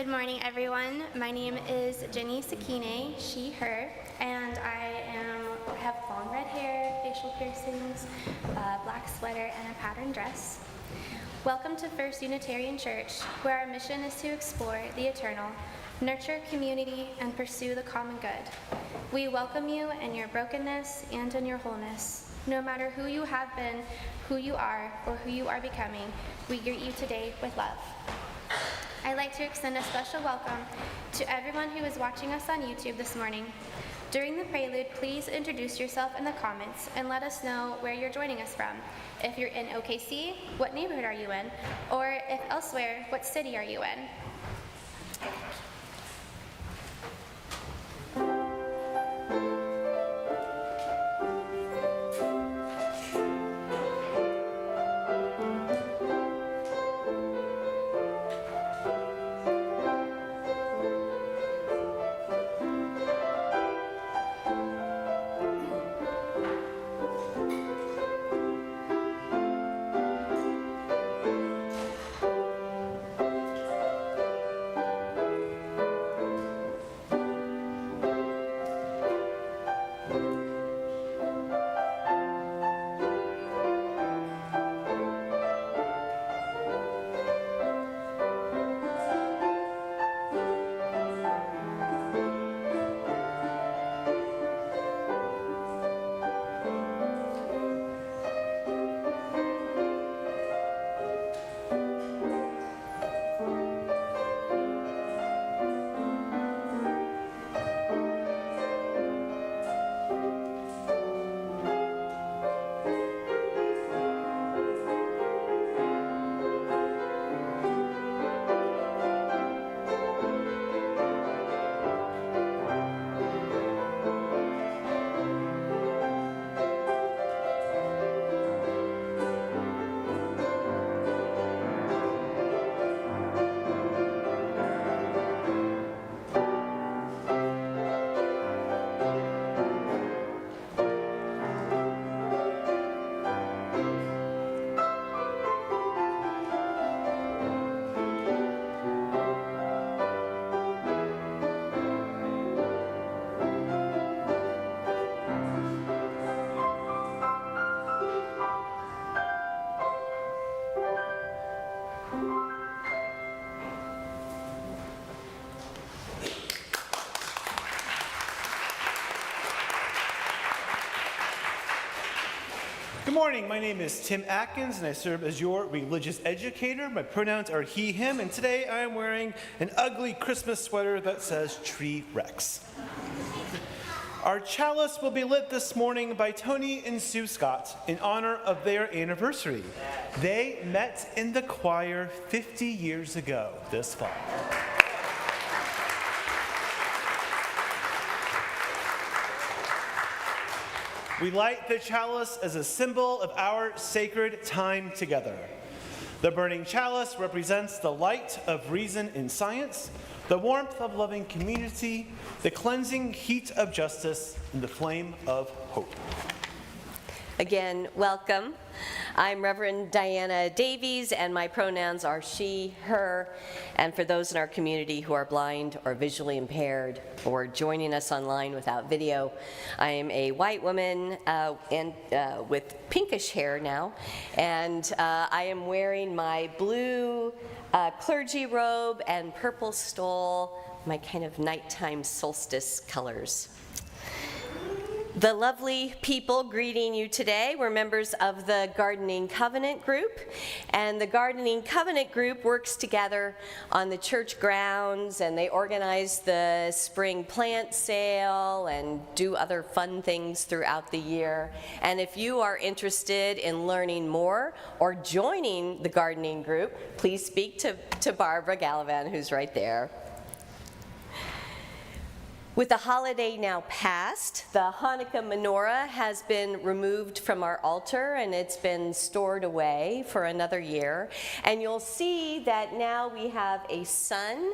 Good morning, everyone. My name is Jenny Sakine, she, her, and I have long red hair, facial piercings, a black sweater, and a patterned dress. Welcome to First Unitarian Church, where our mission is to explore the eternal, nurture community, and pursue the common good. We welcome you in your brokenness and in your wholeness. No matter who you have been, who you are, or who you are becoming, we greet you today with love. I'd like to extend a special welcome to everyone who is watching us on YouTube this morning. During the prelude, please introduce yourself in the comments and let us know where you're joining us from. If you're in OKC, what neighborhood are you in? Or if elsewhere, what city are you in? Good morning, my name is Tim Atkins and I serve as your religious educator. My pronouns are he, him, and today I am wearing an ugly Christmas sweater that says Tree Rex. Our chalice will be lit this morning by Tony and Sue Scott in honor of their anniversary. They met in the choir 50 years ago this fall. We light the chalice as a symbol of our sacred time together. The burning chalice represents the light of reason in science, the warmth of loving community, the cleansing heat of justice, and the flame of hope. Again, welcome. I'm Reverend Diana Davies, and my pronouns are she, her, and for those in our community who are blind or visually impaired or joining us online without video, I am a white woman with pinkish hair now, and I am wearing my blue clergy robe and purple stole, my kind of nighttime solstice colors. The lovely people greeting you today were members of the Gardening Covenant group, and the Gardening Covenant group works together on the church grounds, and they organize the spring plant sale and do other fun things throughout the year. And if you are interested in learning more or joining the gardening group, please speak to Barbara Gallivan, who's right there. With the holiday now past, the Hanukkah menorah has been removed from our altar and it's been stored away for another year. And you'll see that now we have a sun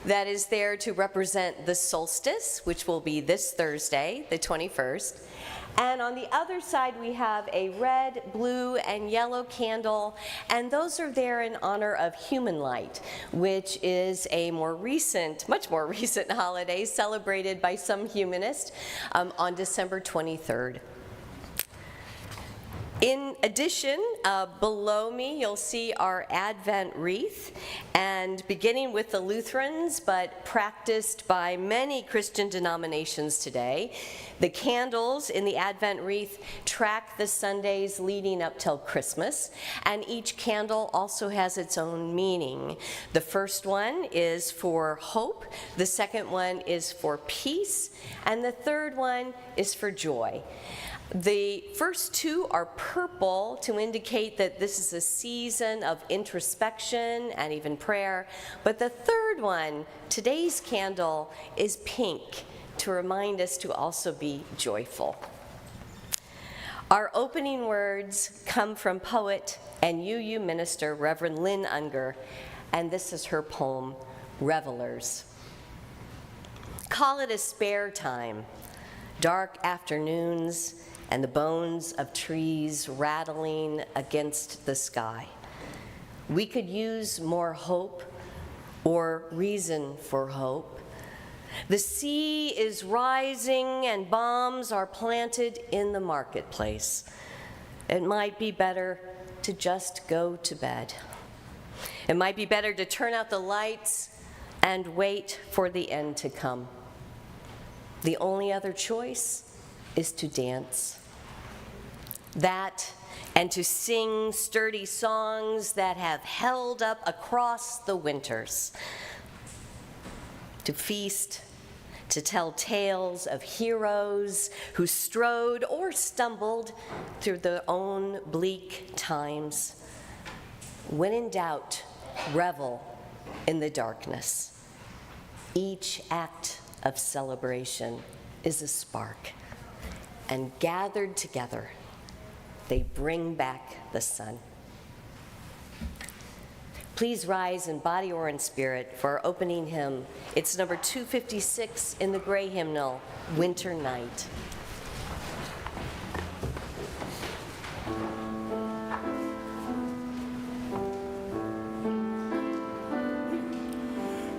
that is there to represent the solstice, which will be this Thursday, the 21st. And on the other side, we have a red, blue, and yellow candle, and those are there in honor of Human Light, which is a much more recent holiday celebrated by some humanists on December 23rd. In addition, below me, you'll see our Advent wreath, and beginning with the Lutherans, but practiced by many Christian denominations today, the candles in the Advent wreath track the Sundays leading up till Christmas, and each candle also has its own meaning. The first one is for hope, the second one is for peace, and the third one is for joy. The first two are purple to indicate that this is a season of introspection and even prayer, but the third one, today's candle, is pink to remind us to also be joyful. Our opening words come from poet and UU minister Reverend Lynn Unger, and this is her poem, Revelers. Call it a spare time, dark afternoons, and the bones of trees rattling against the sky. We could use more hope or reason for hope. The sea is rising and bombs are planted in the marketplace. It might be better to just go to bed. It might be better to turn out the lights and wait for the end to come. The only other choice is to dance. That and to sing sturdy songs that have held up across the winters. To feast, to tell tales of heroes who strode or stumbled through their own bleak times. When in doubt, revel in the darkness. Each act of celebration is a spark, and gathered together, they bring back the sun. Please rise in body or in spirit for our opening hymn. It's number 256 in the gray hymnal, Winter Night.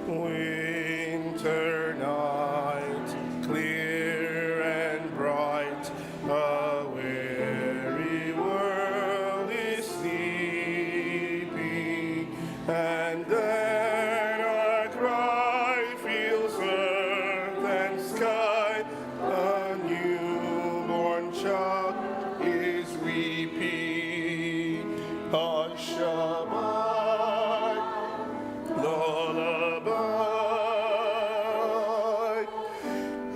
Winter night, clear and bright, a weary world is sleeping, and then a cry fills earth and sky. A newborn child is weeping. Hush, lullaby,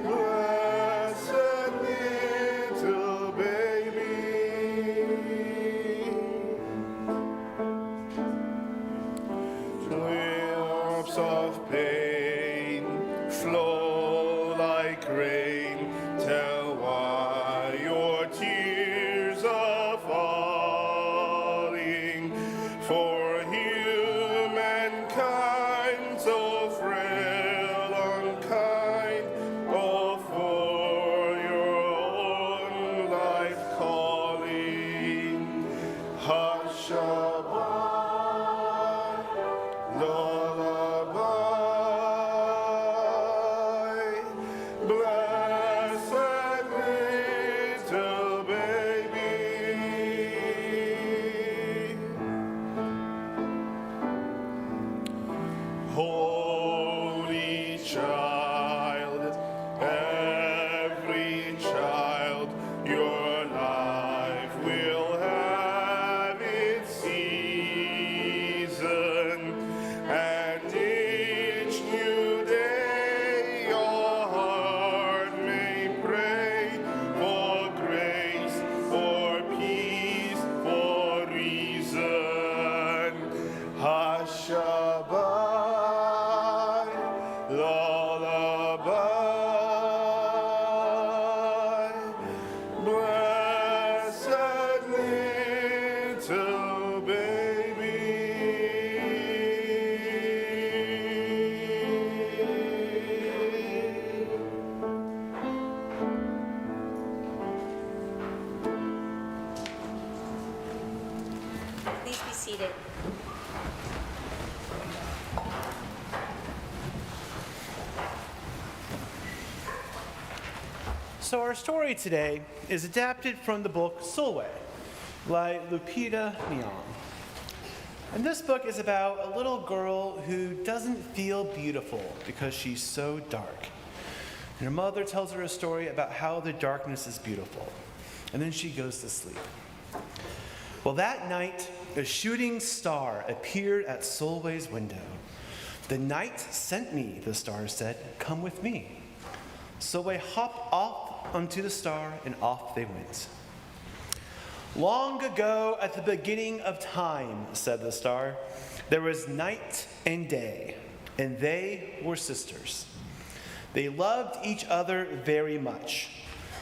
blessed little baby. Drops of pain flow like rain. Tell why your tears are falling. For humankind so frail, unkind, oh, for your own life calling. Hush, lullaby, blessed little baby. Holy child, every child, your life will have its season. Please be seated. So our story today is adapted from the book Solway by Lupita Nyong. And this book is about a little girl who doesn't feel beautiful because she's so dark. And her mother tells her a story about how the darkness is beautiful. And then she goes to sleep. Well, that night, a shooting star appeared at Solway's window. "The night sent me," the star said. "Come with me." Solway hopped off onto the star, and off they went. "Long ago, at the beginning of time," said the star, "there was night and day, and they were sisters. They loved each other very much,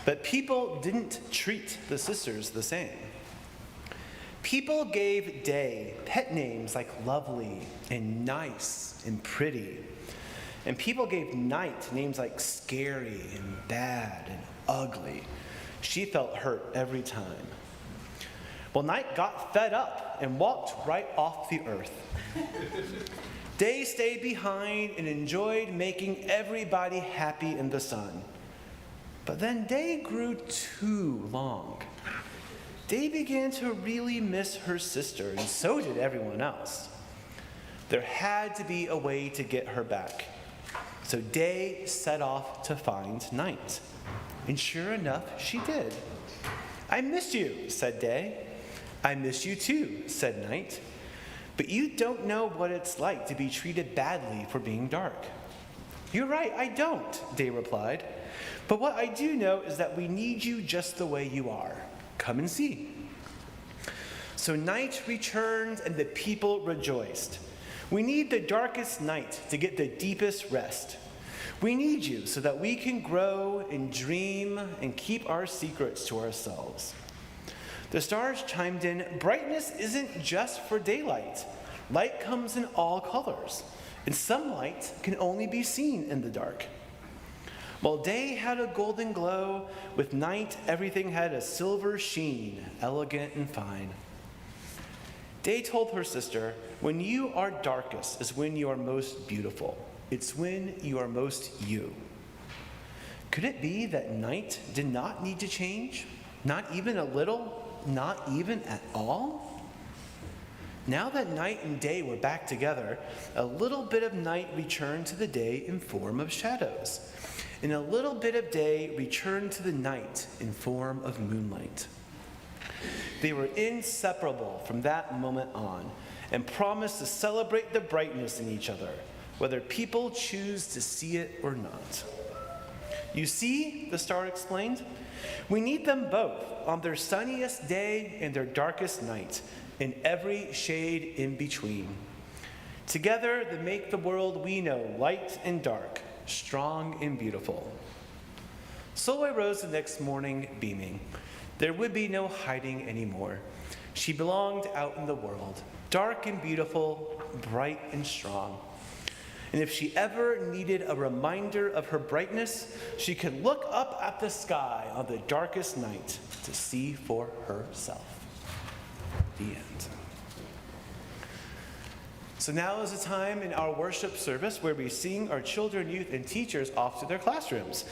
but people didn't treat the sisters the same. People gave day pet names like lovely and nice and pretty. And people gave night names like scary and bad and ugly. She felt hurt every time. Well, night got fed up and walked right off the earth. Day stayed behind and enjoyed making everybody happy in the sun. But then day grew too long. Day began to really miss her sister, and so did everyone else. There had to be a way to get her back. So Day set off to find Night. And sure enough, she did. "I miss you," said Day. "I miss you too," said Night. "But you don't know what it's like to be treated badly for being dark." "You're right, I don't," Day replied. "But what I do know is that we need you just the way you are. Come and see." So Night returned and the people rejoiced. "We need the darkest night to get the deepest rest. We need you so that we can grow and dream and keep our secrets to ourselves." The stars chimed in, "Brightness isn't just for daylight. Light comes in all colors, and some light can only be seen in the dark." While day had a golden glow, with night everything had a silver sheen, elegant and fine. Day told her sister, "When you are darkest is when you are most beautiful. It's when you are most you." Could it be that night did not need to change? Not even a little? Not even at all? Now that night and day were back together, a little bit of night returned to the day in form of shadows, and a little bit of day returned to the night in form of moonlight. They were inseparable from that moment on, and promised to celebrate the brightness in each other, whether people choose to see it or not. "You see," the star explained, "we need them both on their sunniest day and their darkest night, and every shade in between. Together they make the world we know light and dark, strong and beautiful." Solway rose the next morning beaming. There would be no hiding anymore. She belonged out in the world, dark and beautiful, bright and strong. And if she ever needed a reminder of her brightness, she could look up at the sky on the darkest night to see for herself. The end. So now is a time in our worship service where we sing our children, youth, and teachers off to their classrooms.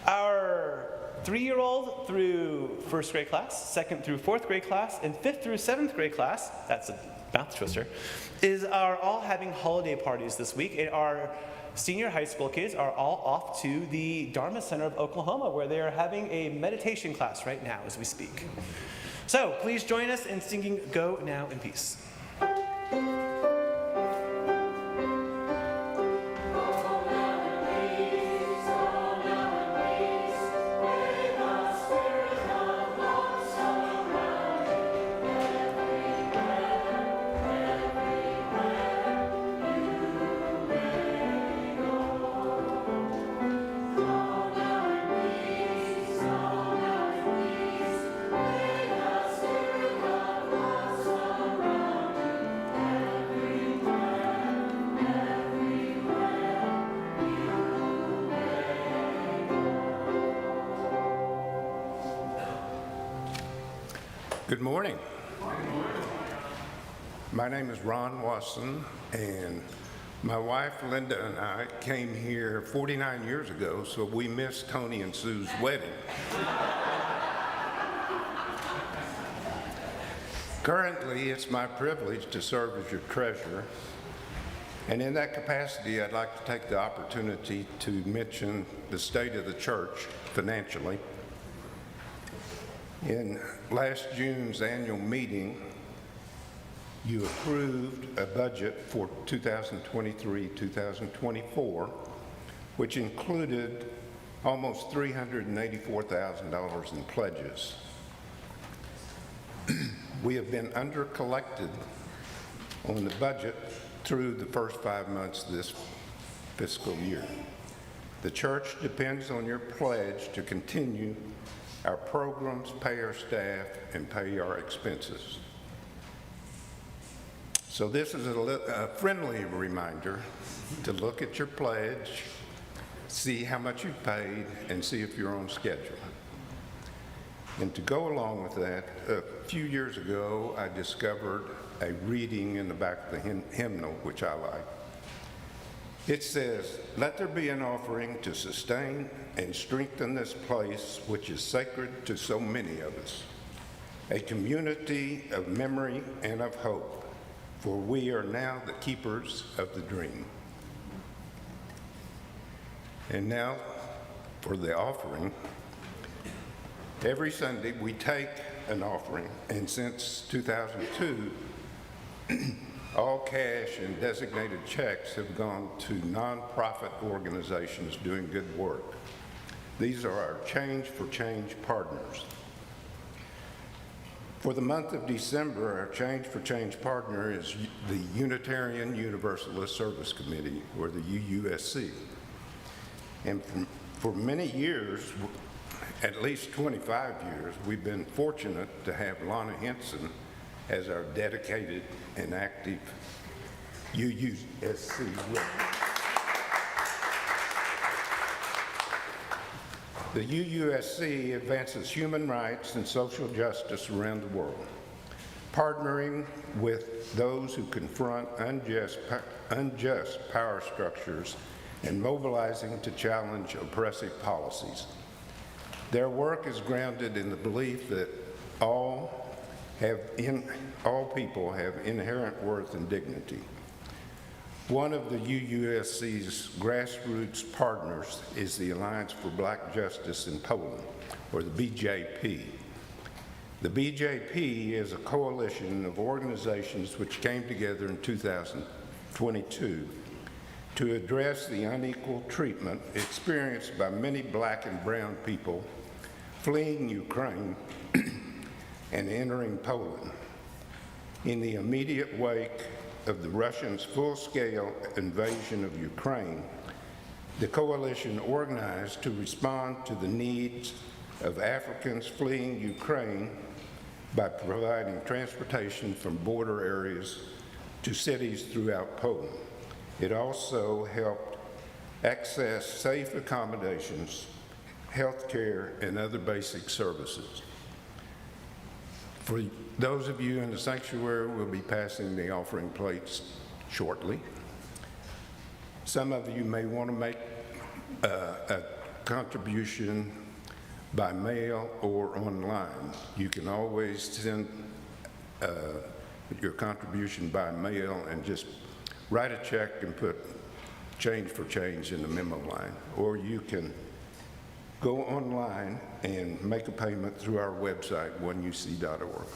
Our 3-year-old through first grade class, second through fourth grade class, and fifth through seventh grade class, that's a mouth twister, are all having holiday parties this week. And our senior high school kids are all off to the Dharma Center of Oklahoma, where they are having a meditation class right now as we speak. So please join us in singing "Go Now in Peace." Good morning. My name is Ron Watson, and my wife Linda and I came here 49 years ago, so we missed Tony and Sue's wedding. Currently, it's my privilege to serve as your treasurer, and in that capacity, I'd like to take the opportunity to mention the state of the church financially. In last June's annual meeting, you approved a budget for 2023-2024, which included almost $384,000 in pledges. We have been under-collected on the budget through the first 5 months of this fiscal year. The church depends on your pledge to continue our programs, pay our staff, and pay our expenses. So this is a friendly reminder to look at your pledge, see how much you've paid, and see if you're on schedule. And to go along with that, a few years ago, I discovered a reading in the back of the hymnal, which I like. It says, "Let there be an offering to sustain and strengthen this place, which is sacred to so many of us, a community of memory and of hope, for we are now the keepers of the dream." And now for the offering. Every Sunday we take an offering, and since 2002, all cash and designated checks have gone to nonprofit organizations doing good work. These are our Change for Change partners. For the month of December, our Change for Change partner is the Unitarian Universalist Service Committee, or the UUSC. And for many years, at least 25 years, we've been fortunate to have Lana Henson as our dedicated and active UUSC rep. The UUSC advances human rights and social justice around the world, partnering with those who confront unjust power structures and mobilizing to challenge oppressive policies. Their work is grounded in the belief that all people have inherent worth and dignity. One of the UUSC's grassroots partners is the Alliance for Black Justice in Poland, or the BJP. The BJP is a coalition of organizations which came together in 2022 to address the unequal treatment experienced by many black and brown people fleeing Ukraine and entering Poland. In the immediate wake of the Russians' full-scale invasion of Ukraine, the coalition organized to respond to the needs of Africans fleeing Ukraine by providing transportation from border areas to cities throughout Poland. It also helped access safe accommodations, health care, and other basic services. For those of you in the sanctuary, we'll be passing the offering plates shortly. Some of you may want to make a contribution by mail or online. You can always send your contribution by mail and just write a check and put Change for Change in the memo line. Or you can go online and make a payment through our website, oneuc.org.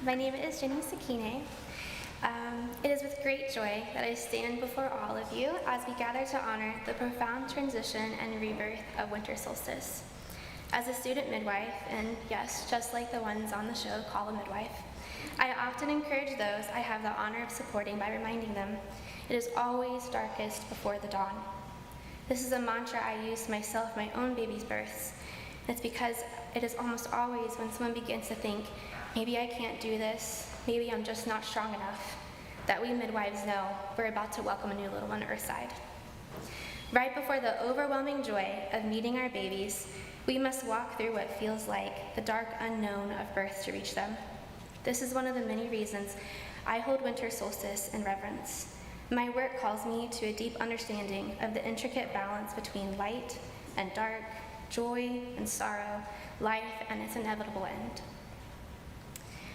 My name is Jenny Sakine. It is with great joy that I stand before all of you as we gather to honor the profound transition and rebirth of winter solstice. As a student midwife, and yes, just like the ones on the show Call a Midwife, I often encourage those I have the honor of supporting by reminding them, it is always darkest before the dawn. This is a mantra I use myself my own baby's births. It's because it is almost always when someone begins to think, maybe I can't do this, maybe I'm just not strong enough, that we midwives know we're about to welcome a new little one earthside. Right before the overwhelming joy of meeting our babies, we must walk through what feels like the dark unknown of birth to reach them. This is one of the many reasons I hold winter solstice in reverence. My work calls me to a deep understanding of the intricate balance between light and dark, joy and sorrow, life and its inevitable end.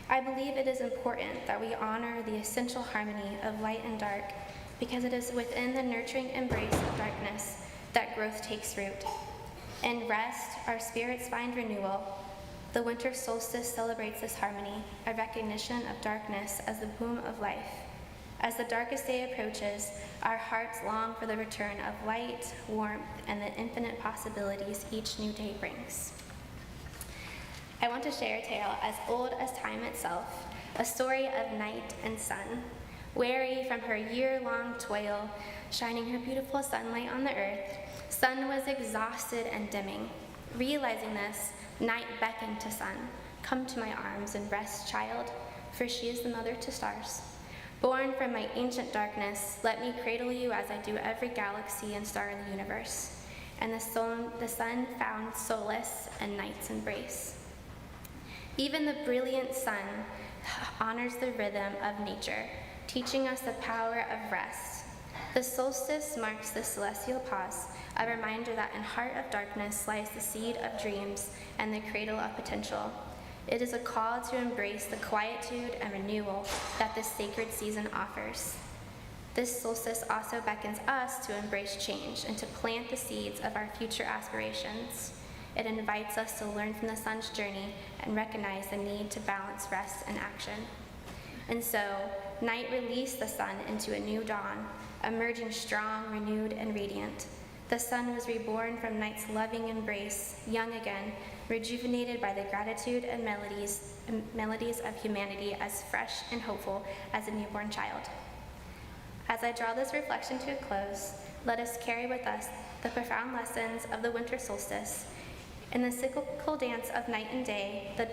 I believe it is important that we honor the essential harmony of light and dark because it is within the nurturing embrace of darkness that growth takes root. In rest, our spirits find renewal. The winter solstice celebrates this harmony, a recognition of darkness as the womb of life. As the darkest day approaches, our hearts long for the return of light, warmth, and the infinite possibilities each new day brings. I want to share a tale as old as time itself, a story of night and sun. Weary from her year-long toil, shining her beautiful sunlight on the earth, sun was exhausted and dimming. Realizing this, night beckoned to sun. Come to my arms and rest, child, for she is the mother to stars. Born from my ancient darkness, let me cradle you as I do every galaxy and star in the universe. And the sun found solace and night's embrace. Even the brilliant sun honors the rhythm of nature, teaching us the power of rest. The solstice marks the celestial pause, a reminder that in heart of darkness lies the seed of dreams and the cradle of potential. It is a call to embrace the quietude and renewal that this sacred season offers. This solstice also beckons us to embrace change and to plant the seeds of our future aspirations. It invites us to learn from the sun's journey and recognize the need to balance rest and action. And so, night released the sun into a new dawn, emerging strong, renewed, and radiant. The sun was reborn from night's loving embrace, young again, rejuvenated by the gratitude and melodies of humanity, as fresh and hopeful as a newborn child. As I draw this reflection to a close, let us carry with us the profound lessons of the winter solstice. In the cyclical dance of night and day, the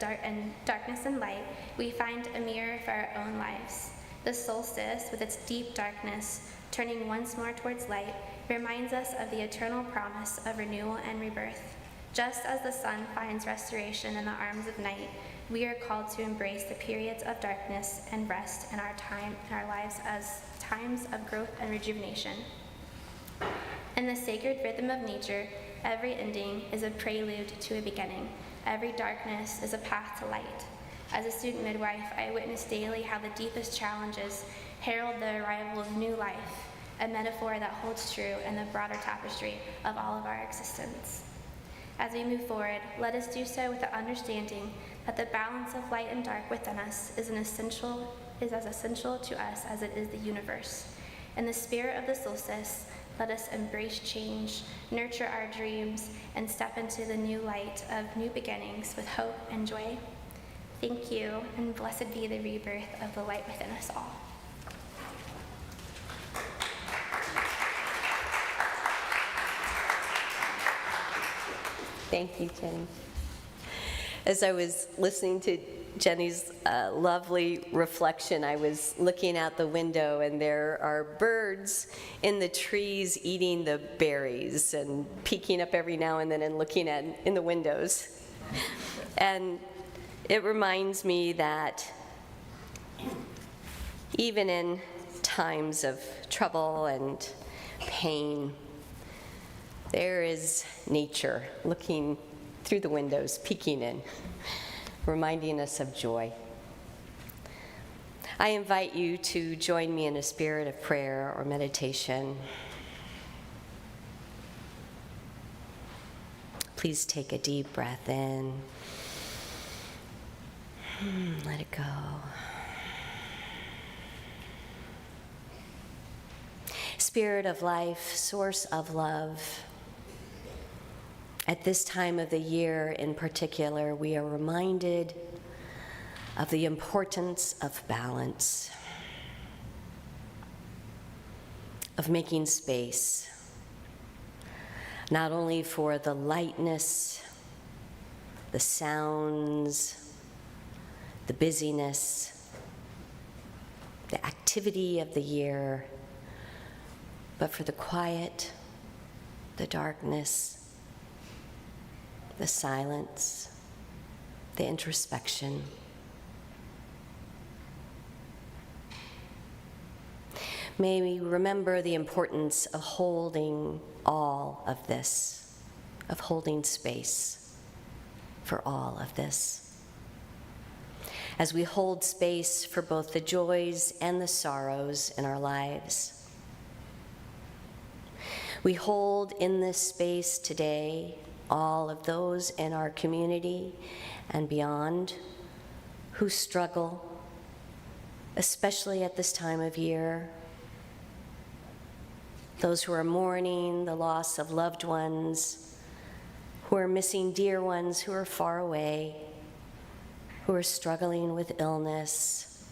darkness and light, we find a mirror for our own lives. The solstice, with its deep darkness, turning once more towards light, reminds us of the eternal promise of renewal and rebirth. Just as the sun finds restoration in the arms of night, we are called to embrace the periods of darkness and rest in our lives as times of growth and rejuvenation. In the sacred rhythm of nature, every ending is a prelude to a beginning. Every darkness is a path to light. As a student midwife, I witness daily how the deepest challenges herald the arrival of new life, a metaphor that holds true in the broader tapestry of all of our existence. As we move forward, let us do so with the understanding that the balance of light and dark within us is as essential to us as it is the universe. In the spirit of the solstice, let us embrace change, nurture our dreams, and step into the new light of new beginnings with hope and joy. Thank you, and blessed be the rebirth of the light within us all. Thank you, Jenny. As I was listening to Jenny's lovely reflection, I was looking out the window, and there are birds in the trees eating the berries and peeking up every now and then and looking in the windows. And it reminds me that even in times of trouble and pain, there is nature looking through the windows, peeking in, reminding us of joy. I invite you to join me in a spirit of prayer or meditation. Please take a deep breath in Let it go. Spirit of life, source of love. At this time of the year in particular, we are reminded of the importance of balance, of making space, not only for the lightness, the sounds, the busyness, the activity of the year, but for the quiet, the darkness, the silence, the introspection. May we remember the importance of holding all of this, of holding space for all of this. As we hold space for both the joys and the sorrows in our lives. We hold in this space today all of those in our community and beyond who struggle, especially at this time of year. Those who are mourning the loss of loved ones, who are missing dear ones who are far away, who are struggling with illness.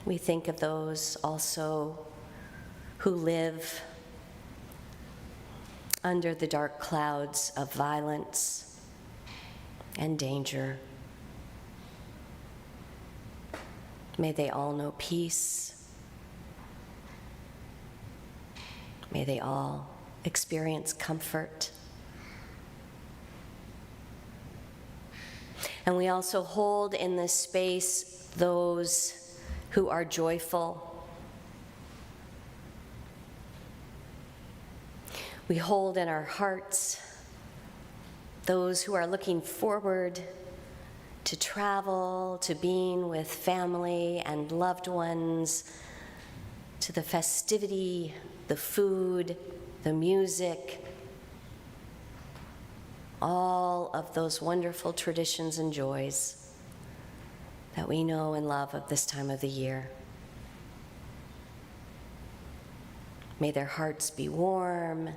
We think of those also who live under the dark clouds of violence and danger. May they all know peace. May they all experience comfort. And we also hold in this space those who are joyful. We hold in our hearts those who are looking forward to travel, to being with family and loved ones, to the festivity, the food, the music, all of those wonderful traditions and joys that we know and love of this time of the year. May their hearts be warm.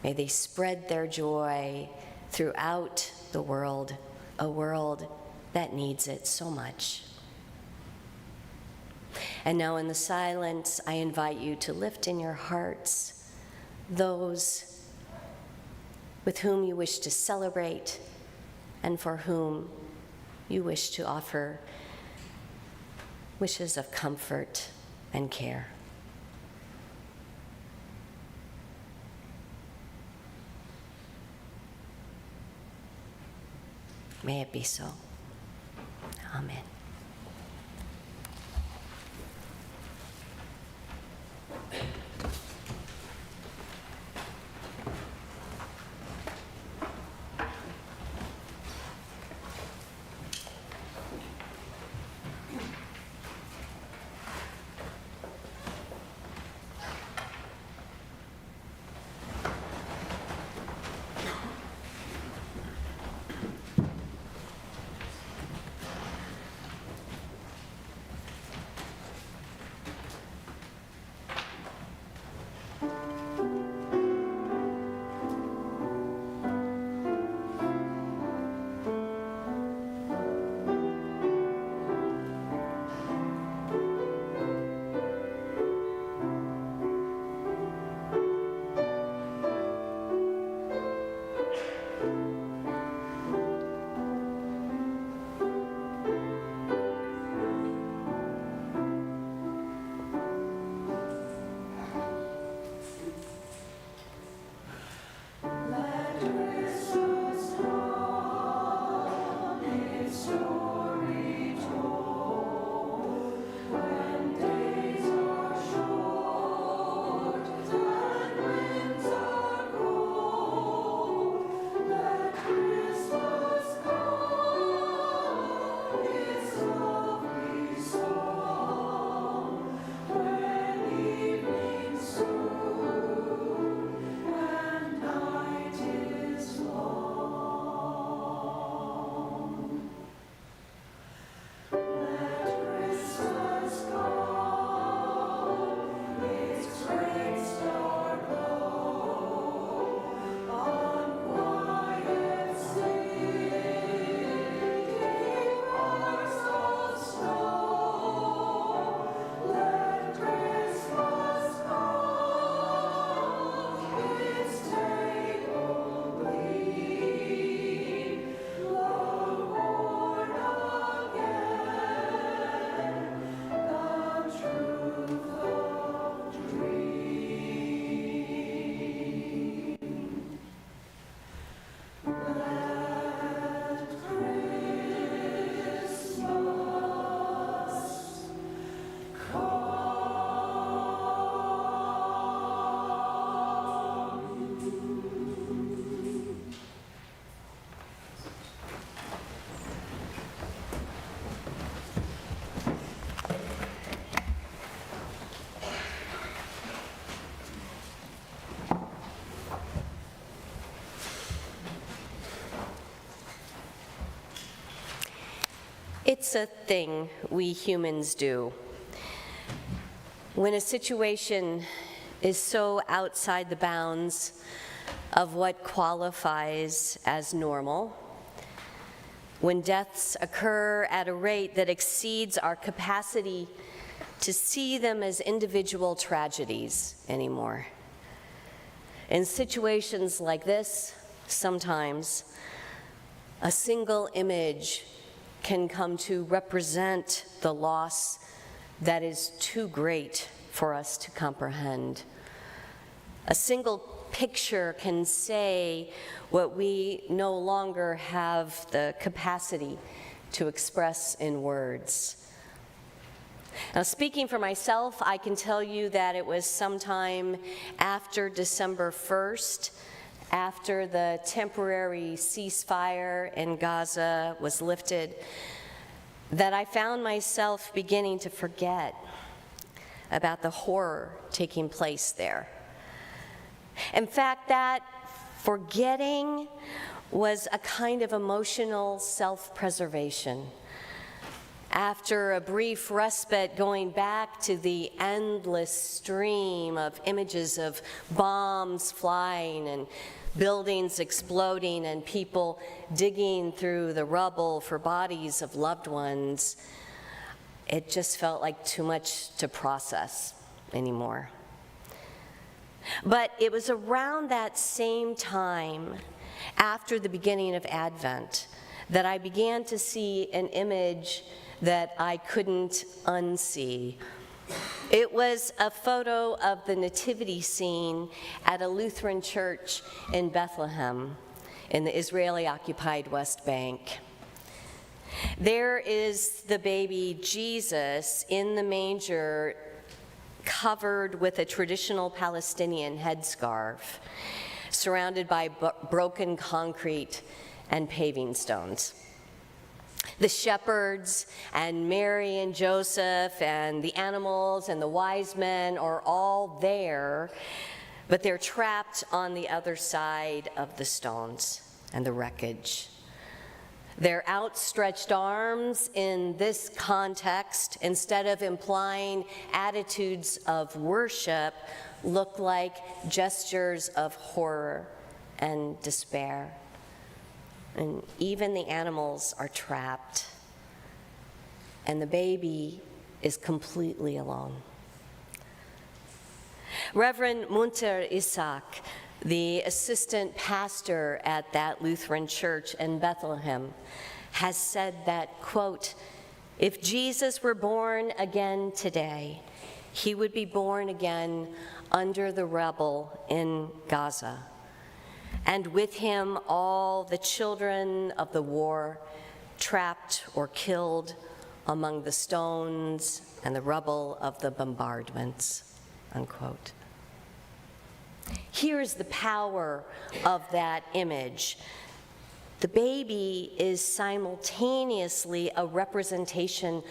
May they spread their joy throughout the world, a world that needs it so much. And now in the silence, I invite you to lift in your hearts those with whom you wish to celebrate and for whom you wish to offer wishes of comfort and care. May it be so. Amen. It's a thing we humans do. When a situation is so outside the bounds of what qualifies as normal, when deaths occur at a rate that exceeds our capacity to see them as individual tragedies anymore. In situations like this, sometimes a single image can come to represent the loss that is too great for us to comprehend. A single picture can say what we no longer have the capacity to express in words. Now, speaking for myself, I can tell you that it was sometime after December 1st, after the temporary ceasefire in Gaza was lifted, that I found myself beginning to forget about the horror taking place there. In fact, that forgetting was a kind of emotional self-preservation. After a brief respite, going back to the endless stream of images of bombs flying and buildings exploding and people digging through the rubble for bodies of loved ones, it just felt like too much to process anymore. But it was around that same time, after the beginning of Advent, that I began to see an image that I couldn't unsee. It was a photo of the nativity scene at a Lutheran church in Bethlehem in the Israeli-occupied West Bank. There is the baby Jesus in the manger, covered with a traditional Palestinian headscarf, surrounded by broken concrete and paving stones. The shepherds and Mary and Joseph and the animals and the wise men are all there, but they're trapped on the other side of the stones and the wreckage. Their outstretched arms in this context, instead of implying attitudes of worship, look like gestures of horror and despair. And even the animals are trapped, and the baby is completely alone. Reverend Munter Isaac, the assistant pastor at that Lutheran church in Bethlehem, has said that, quote, "If Jesus were born again today, he would be born again under the rubble in Gaza, and with him all the children of the war, trapped or killed among the stones and the rubble of the bombardments," unquote. Here's the power of that image. The baby is simultaneously a representation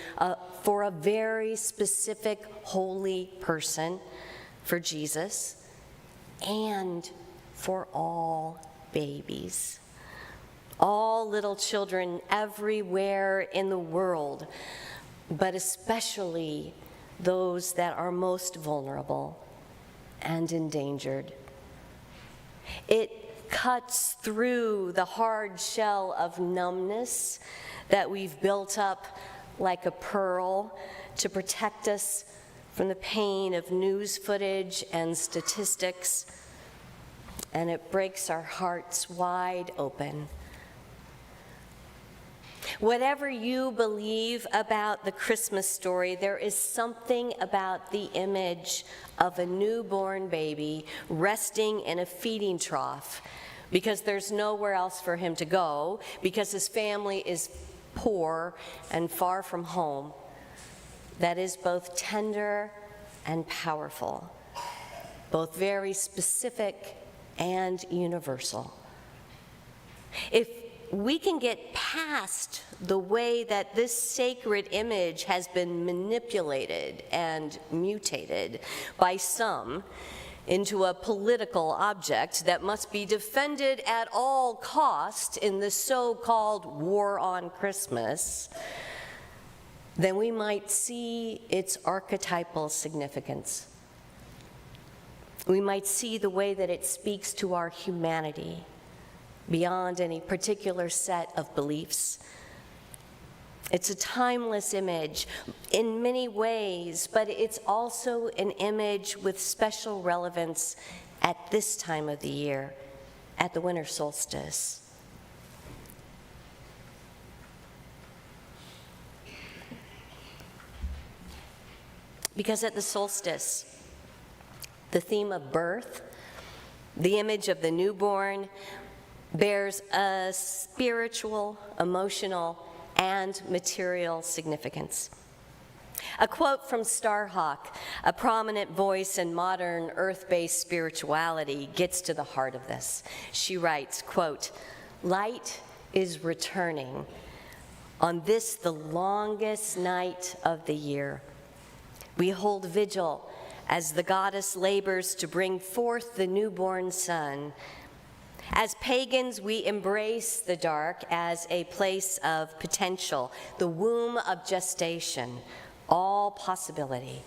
for a very specific holy person, for Jesus, and for all babies, all little children everywhere in the world, but especially those that are most vulnerable and endangered. It cuts through the hard shell of numbness that we've built up like a pearl to protect us from the pain of news footage and statistics, and it breaks our hearts wide open. Whatever you believe about the Christmas story, there is something about the image of a newborn baby resting in a feeding trough because there's nowhere else for him to go, because his family is poor and far from home, that is both tender and powerful, both very specific and universal. If we can get past the way that this sacred image has been manipulated and mutated by some into a political object that must be defended at all cost in the so-called war on Christmas, then we might see its archetypal significance. We might see the way that it speaks to our humanity beyond any particular set of beliefs. It's a timeless image in many ways, but it's also an image with special relevance at this time of the year, at the winter solstice. Because at the solstice, the theme of birth, the image of the newborn, bears a spiritual, emotional, and material significance. A quote from Starhawk, a prominent voice in modern earth-based spirituality, gets to the heart of this. She writes, quote, "Light is returning on this, the longest night of the year. We hold vigil as the goddess labors to bring forth the newborn sun. As pagans, we embrace the dark as a place of potential, the womb of gestation, all possibility.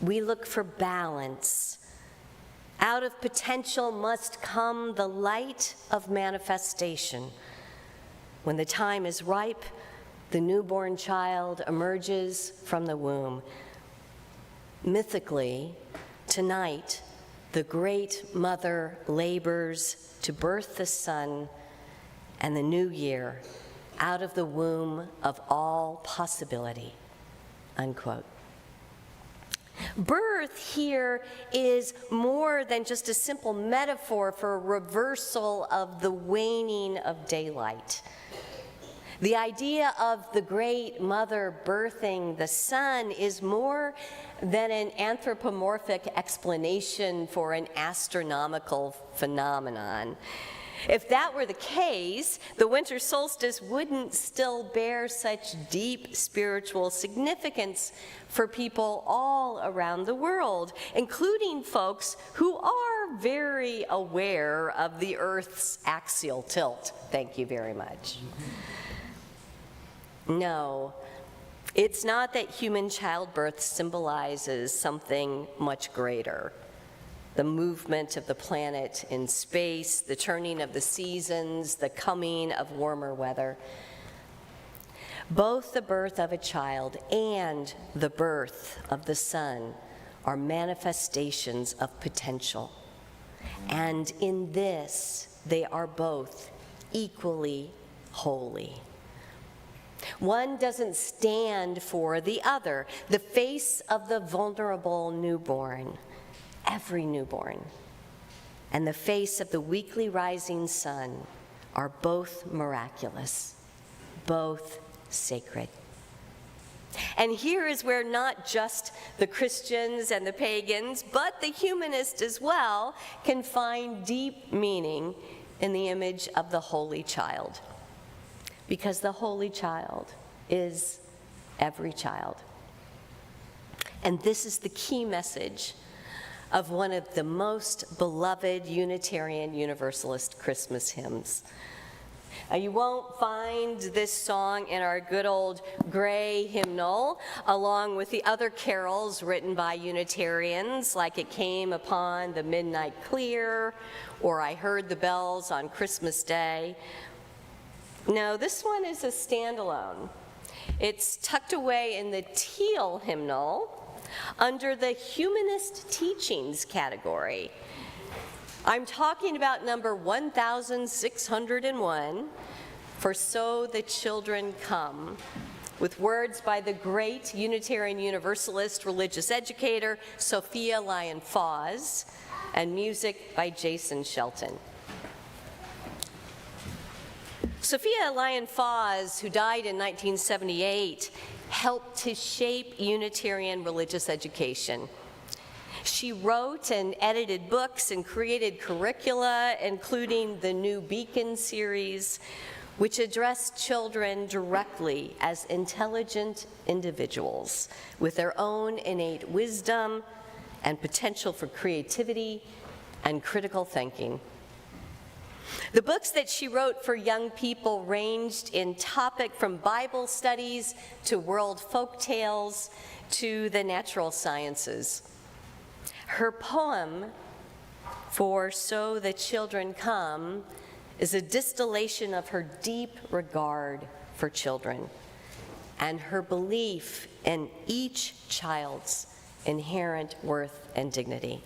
We look for balance. Out of potential must come the light of manifestation. When the time is ripe, the newborn child emerges from the womb. Mythically, tonight, the great mother labors to birth the sun and the new year out of the womb of all possibility," unquote. Birth here is more than just a simple metaphor for a reversal of the waning of daylight. The idea of the great mother birthing the sun is more than an anthropomorphic explanation for an astronomical phenomenon. If that were the case, the winter solstice wouldn't still bear such deep spiritual significance for people all around the world, including folks who are very aware of the Earth's axial tilt. Thank you very much. No, it's not that human childbirth symbolizes something much greater. The movement of the planet in space, the turning of the seasons, the coming of warmer weather. Both the birth of a child and the birth of the sun are manifestations of potential. And in this, they are both equally holy. One doesn't stand for the other. The face of the vulnerable newborn, every newborn, and the face of the weekly rising sun are both miraculous, both sacred. And here is where not just the Christians and the pagans, but the humanists as well, can find deep meaning in the image of the Holy Child. Because the Holy Child is every child. And this is the key message of one of the most beloved Unitarian Universalist Christmas hymns. You won't find this song in our good old gray hymnal, along with the other carols written by Unitarians, like "It Came Upon the Midnight Clear," or "I Heard the Bells on Christmas Day." No, this one is a standalone. It's tucked away in the teal hymnal under the humanist teachings category. I'm talking about number 1601, "For So the Children Come," with words by the great Unitarian Universalist religious educator Sophia Lyon-Fawes and music by Jason Shelton. Sophia Lyon-Fawes, who died in 1978, helped to shape Unitarian religious education. She wrote and edited books and created curricula, including the New Beacon series, which addressed children directly as intelligent individuals with their own innate wisdom and potential for creativity and critical thinking. The books that she wrote for young people ranged in topic from Bible studies to world folk tales to the natural sciences. Her poem, For So the Children Come, is a distillation of her deep regard for children and her belief in each child's inherent worth and dignity.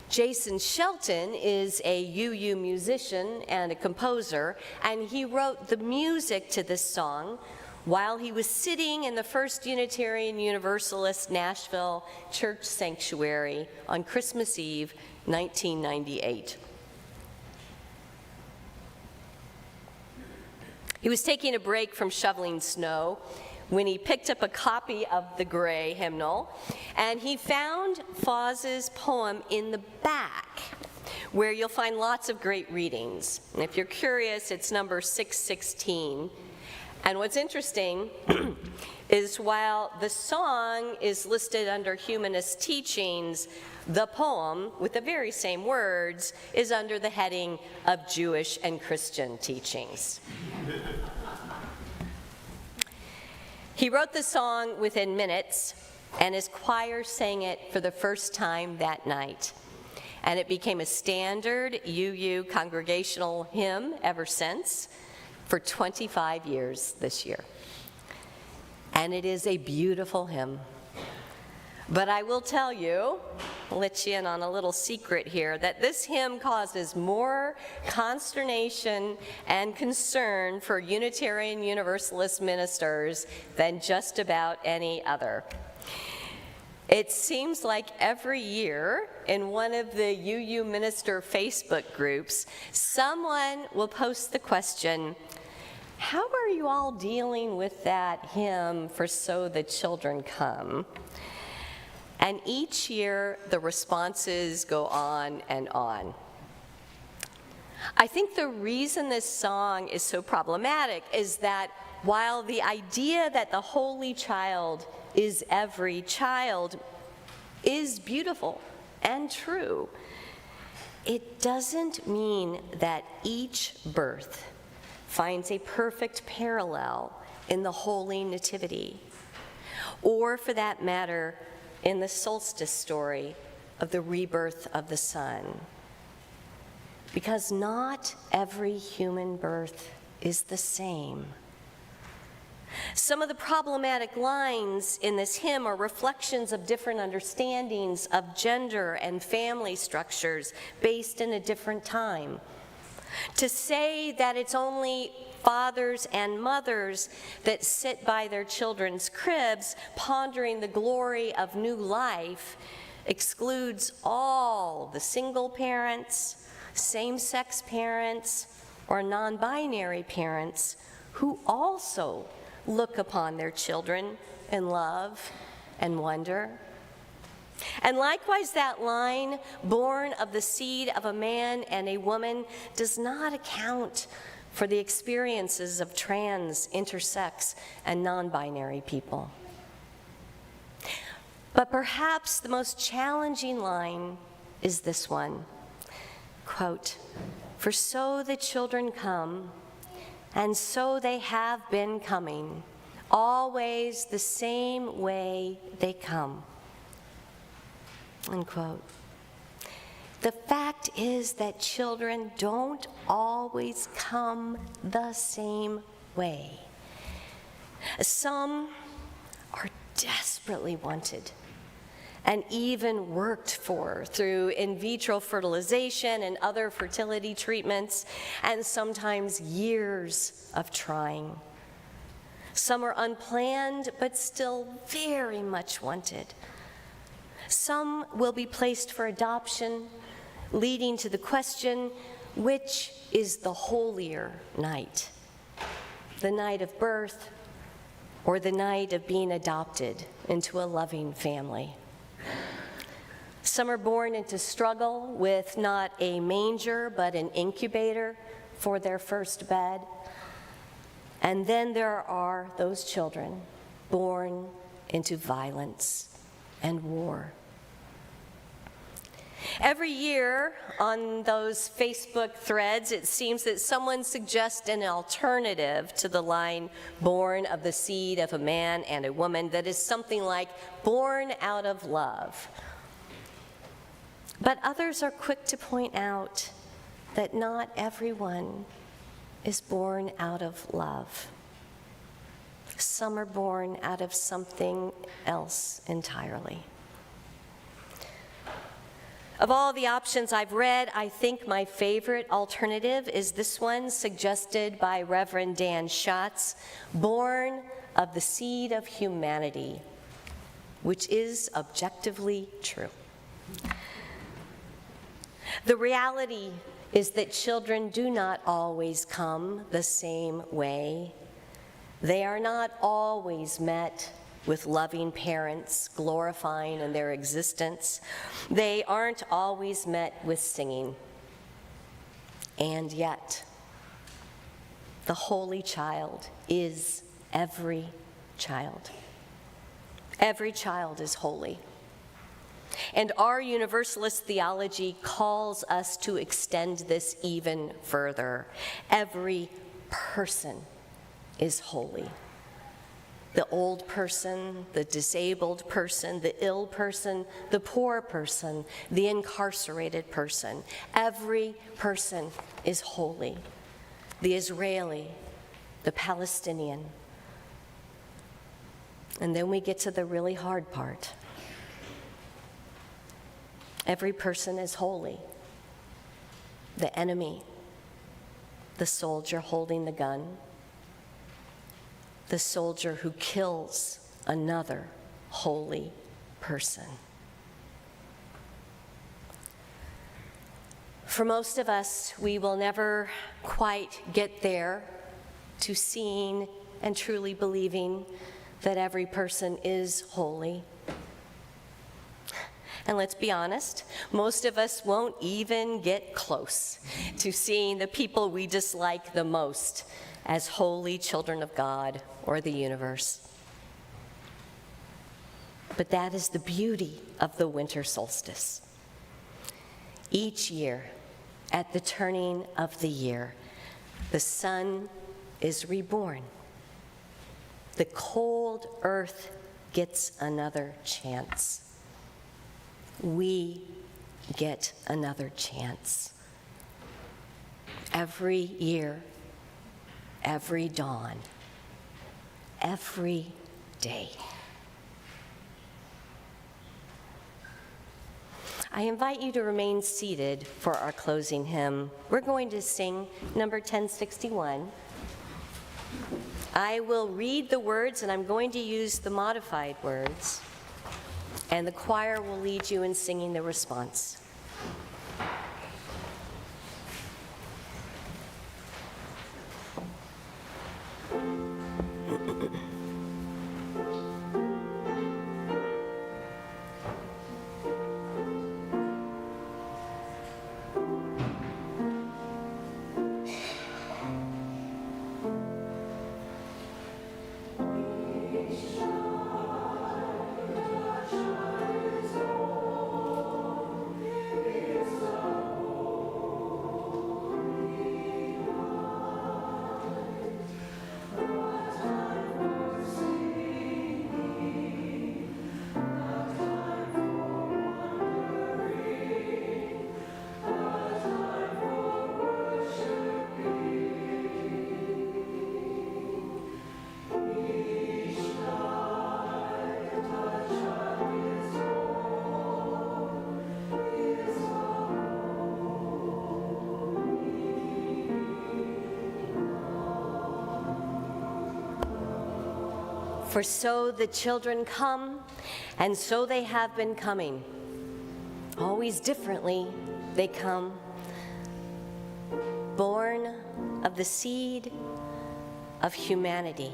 Jason Shelton is a UU musician and a composer, and he wrote the music to this song while he was sitting in the First Unitarian Universalist Nashville Church Sanctuary on Christmas Eve, 1998. He was taking a break from shoveling snow when he picked up a copy of the Gray hymnal, and he found Foz's poem in the back, where you'll find lots of great readings. And if you're curious, it's number 616. And what's interesting is while the song is listed under humanist teachings, the poem, with the very same words, is under the heading of Jewish and Christian teachings. He wrote the song within minutes, and his choir sang it for the first time that night. And it became a standard UU congregational hymn ever since, for 25 years this year. And it is a beautiful hymn. But I will tell you, I'll let you in on a little secret here, that this hymn causes more consternation and concern for Unitarian Universalist ministers than just about any other. It seems like every year in one of the UU minister Facebook groups, someone will post the question, how are you all dealing with that hymn, For So the Children Come? And each year, the responses go on and on. I think the reason this song is so problematic is that while the idea that the Holy Child is every child is beautiful and true, it doesn't mean that each birth finds a perfect parallel in the Holy Nativity, or for that matter, in the Solstice story of the rebirth of the sun. Because not every human birth is the same. Some of the problematic lines in this hymn are reflections of different understandings of gender and family structures based in a different time. To say that it's only fathers and mothers that sit by their children's cribs pondering the glory of new life excludes all the single parents, same-sex parents, or non-binary parents who also look upon their children in love and wonder. And likewise, that line, born of the seed of a man and a woman, does not account for the experiences of trans, intersex, and non-binary people. But perhaps the most challenging line is this one, quote, "For so the children come, and so they have been coming, always the same way they come," unquote. The fact is that children don't always come the same way. Some are desperately wanted and even worked for through in vitro fertilization and other fertility treatments, and sometimes years of trying. Some are unplanned but still very much wanted. Some will be placed for adoption, leading to the question, which is the holier night? The night of birth or the night of being adopted into a loving family? Some are born into struggle with not a manger but an incubator for their first bed. And then there are those children born into violence and war. Every year on those Facebook threads, it seems that someone suggests an alternative to the line, born of the seed of a man and a woman, that is something like, born out of love. But others are quick to point out that not everyone is born out of love. Some are born out of something else entirely. Of all the options I've read, I think my favorite alternative is this one suggested by Reverend Dan Schatz, born of the seed of humanity, which is objectively true. The reality is that children do not always come the same way. They are not always met with loving parents glorifying in their existence. They aren't always met with singing. And yet, the Holy Child is every child. Every child is holy. And our Universalist theology calls us to extend this even further. Every person is holy. The old person, the disabled person, the ill person, the poor person, the incarcerated person. Every person is holy. The Israeli, the Palestinian. And then we get to the really hard part. Every person is holy. The enemy, the soldier holding the gun, the soldier who kills another holy person. For most of us, we will never quite get there to seeing and truly believing that every person is holy. And let's be honest, most of us won't even get close to seeing the people we dislike the most as holy children of God or the universe. But that is the beauty of the winter solstice. Each year, at the turning of the year, the sun is reborn. The cold earth gets another chance. We get another chance. Every year, every dawn, every day. I invite you to remain seated for our closing hymn. We're going to sing number 1061. I will read the words, and I'm going to use the modified words, and the choir will lead you in singing the response. For so the children come, and so they have been coming. Always differently they come. Born of the seed of humanity.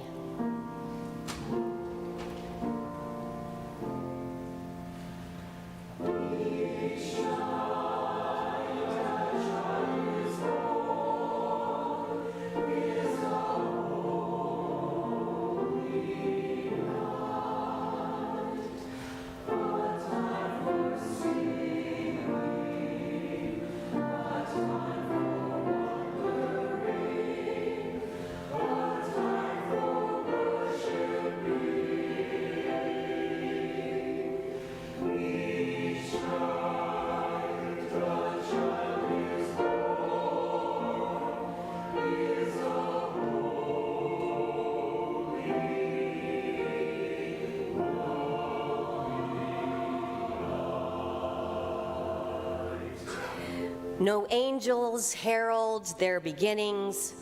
No angels herald their beginnings.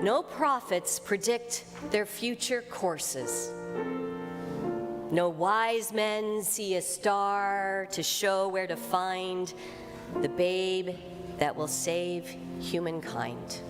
No prophets predict their future courses. No wise men see a star to show where to find the babe that will save humankind.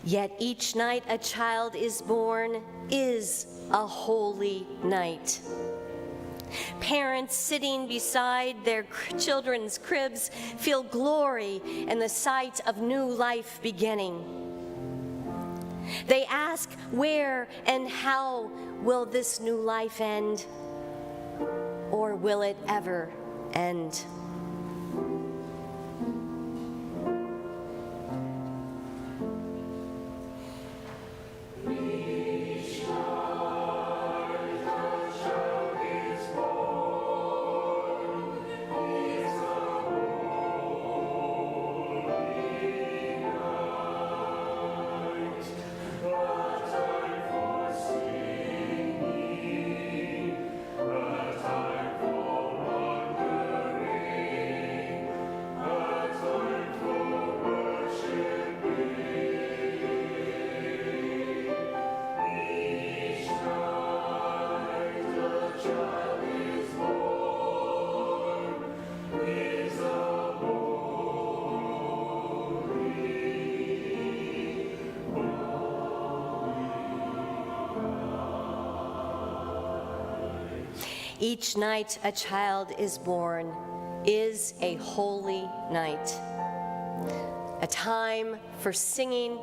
Yet each night a child is born is a holy night. Parents sitting beside their children's cribs feel glory in the sight of new life beginning. They ask, where and how will this new life end? Or will it ever end? Each night a child is born is a holy night, a time for singing,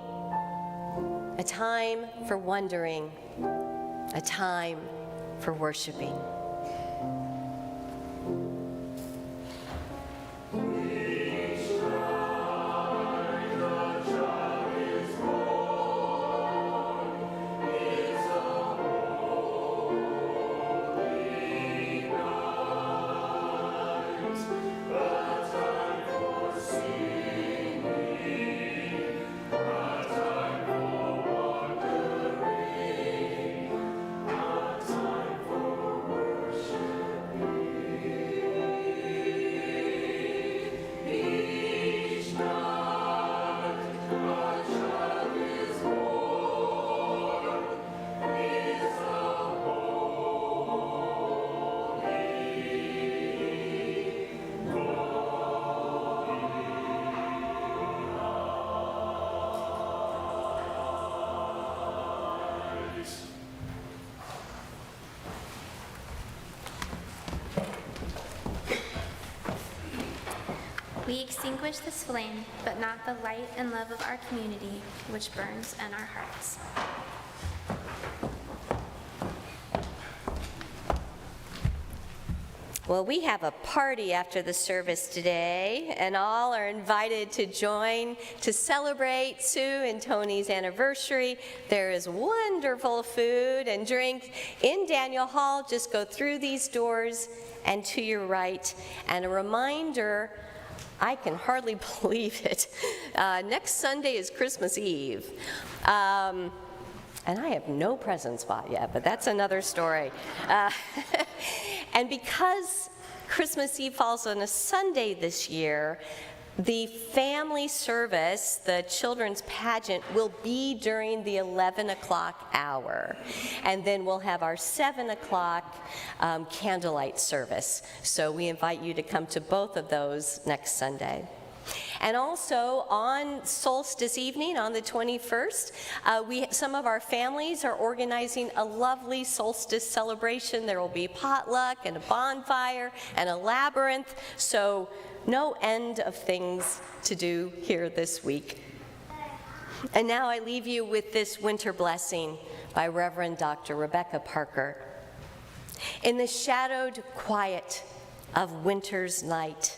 a time for wondering, a time for worshiping. We extinguish this flame, but not the light and love of our community, which burns in our hearts. Well, we have a party after the service today, and all are invited to join to celebrate Sue and Tony's anniversary. There is wonderful food and drink in Daniel Hall. Just go through these doors and to your right. And a reminder, I can hardly believe it, next Sunday is Christmas Eve. And I have no presents bought yet, but that's another story. And because Christmas Eve falls on a Sunday this year, the family service, the children's pageant, will be during the 11 o'clock hour. And then we'll have our 7 o'clock candlelight service. So we invite you to come to both of those next Sunday. And also on Solstice evening, on the 21st, some of our families are organizing a lovely solstice celebration. There will be potluck and a bonfire and a labyrinth, so no end of things to do here this week. And now I leave you with this winter blessing by Reverend Dr. Rebecca Parker. In the shadowed quiet of winter's night,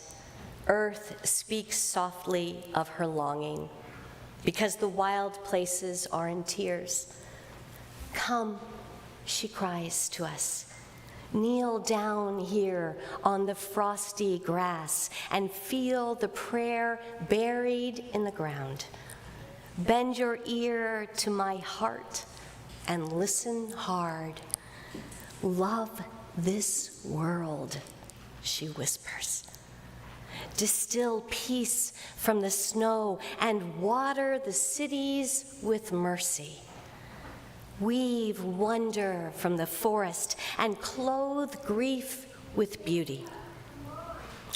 earth speaks softly of her longing, because the wild places are in tears. Come, she cries to us, kneel down here on the frosty grass and feel the prayer buried in the ground. Bend your ear to my heart and listen hard. Love this world, she whispers. Distill peace from the snow and water the cities with mercy. Weave wonder from the forest and clothe grief with beauty.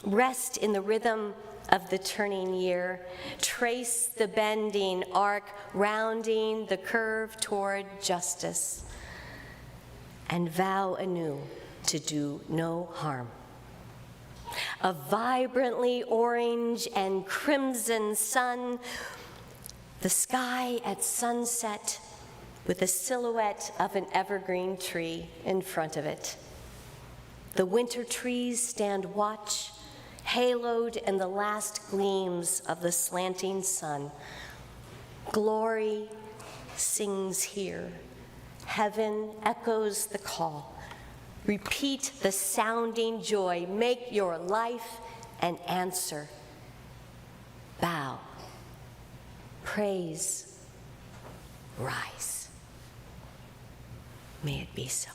Rest in the rhythm of the turning year. Trace the bending arc, rounding the curve toward justice. And vow anew to do no harm. A vibrantly orange and crimson sun, the sky at sunset with the silhouette of an evergreen tree in front of it. The winter trees stand watch, haloed in the last gleams of the slanting sun. Glory sings here. Heaven echoes the call. Repeat the sounding joy. Make your life an answer. Bow. Praise. Rise. May it be so.